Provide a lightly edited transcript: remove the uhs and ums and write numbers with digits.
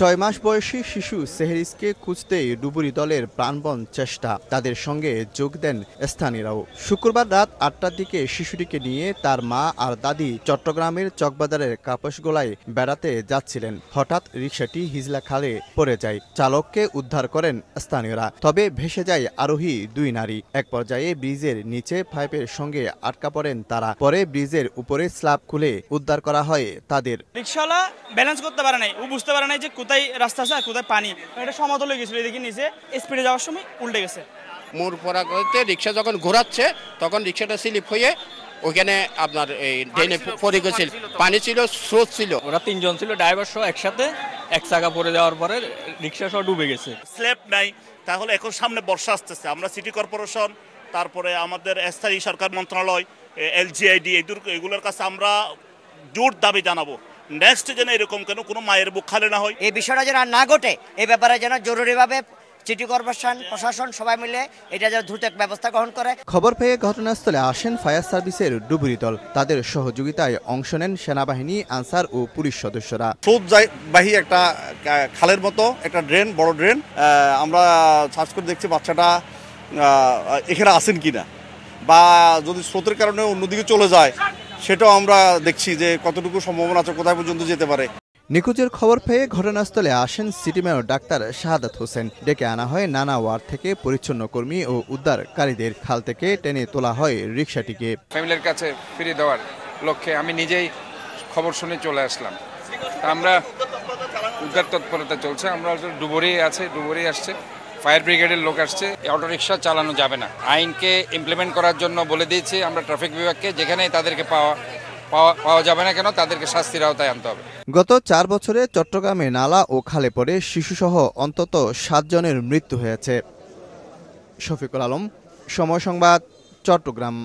ছয় মাস বয়সী শিশু সেহরিসকে খুঁজতেই ডুবুরি দলের প্রাণপণ চেষ্টা। তাদের সঙ্গে যোগ দেন স্থানীয়রাও। শুক্রবার রাত ৮টার দিকে শিশুটিকে নিয়ে তার মা আর দাদি চট্টগ্রামের চকবাজারের কাপাসগোলায় বেড়াতে যাচ্ছিলেন। হঠাৎ রিকশাটি হিজলা খালে পড়ে যায়। চালককে উদ্ধার করেন স্থানীয়রা। তবে ভেসে যায় আরোহী দুই নারী। এক পর্যায়ে ব্রিজের নিচে পাইপের সঙ্গে আটকা পড়েন তারা। পরে ব্রিজের উপরে স্ল্যাব খুলে উদ্ধার করা হয় তাদের। রিকশাওয়ালা ব্যালেন্স করতে পারে নাই, ও বুঝতে পারে নাই যে কোথায় রাস্তা আছে আর কোথায় পানি। এটা সমতলে গেছিল, এদিকে নিচে স্পিডে যাওয়ার সময় উল্টে গেছে। মোড় পরাগতে রিকশা যখন ঘোরাচ্ছে তখন রিকশাটা স্লিপ হয়ে ওখানে আপনার এই ড্রেনে পড়ে গেছিল। পানি ছিল, স্রোত ছিল। ওরা তিনজন ছিল, ড্রাইভার সহ একসাথে এক চাকা পড়ে যাওয়ার পরে রিকশা সহ ডুবে গেছে। স্ল্যাব নাই, তাহলে এখন সামনে বর্ষা আসতেছে। আমরা সিটি কর্পোরেশন, তারপরে আমাদের স্থায়ী সরকার মন্ত্রণালয়, LGID এগুলোর কাছে আমরা জোর দাবি জানাবো, নেক্সট যেন এরকম কেন কোনো মায়ের বুক খালি না হয়। এই বিষয়টা যেন না ঘটে, এই ব্যাপারে যেন জরুরিভাবে সিটি কর্পোরেশন, প্রশাসন সবাই মিলে এটা যেন দ্রুত ব্যবস্থা গ্রহণ করে। খবর পেয়ে ঘটনাস্থলে আসেন ফায়ার সার্ভিসের ডুবুরি দল। তাদের সহযোগিতায় অংশ নেন সেনাবাহিনী, আনসার ও পুলিশ সদস্যরা। স্রোতবাহী একটা খালের মতো একটা ড্রেন, বড় ড্রেন। আমরা সার্চ করে দেখছি বাচ্চাটা এখানে আসেন কিনা, বা যদি স্রোতের কারণে অন্যদিকে চলে যায় সেটাও আমরা দেখছি যে কতটুকু সম্ভাবনা আছে, কোথায় পর্যন্ত যেতে পারে। নিখোঁজের খবর পেয়ে ঘটনাস্থলে আসেন city mayor doctor Shahadat Hossain. ডেকে আনা হয় নানা ওয়ার্ড থেকে পরিচ্ছন্ন কর্মী ও উদ্ধারকারীদের। খাল থেকে টেনে তোলা হয় রিকশাটিকে। ফ্যামিলির কাছে ফিরিয়ে দেওয়ার লক্ষ্যে আমি নিজেই খবর শুনে চলে আসলাম। আমরা উদ্ধার তৎপরতা চলছে। আমরা ডুবুরি আসছে, ফায়ার ব্রিগেডের লোক আসছে। অটোরিকশা চালানো যাবে না, আইনকে ইমপ্লিমেন্ট করার জন্য বলে দিয়েছি আমরা ট্রাফিক বিভাগকে, যেখানেই তাদেরকে পাওয়া যাবে না কেন তাদেরকে শাস্তির আওতায় আনতে হবে। গত ৪ বছরে চট্টগ্রামে নালা ও খালে পড়ে শিশুসহ অন্তত ৭ জনের মৃত্যু হয়েছে। শফিকুল আলম, সময় সংবাদ, চট্টগ্রাম।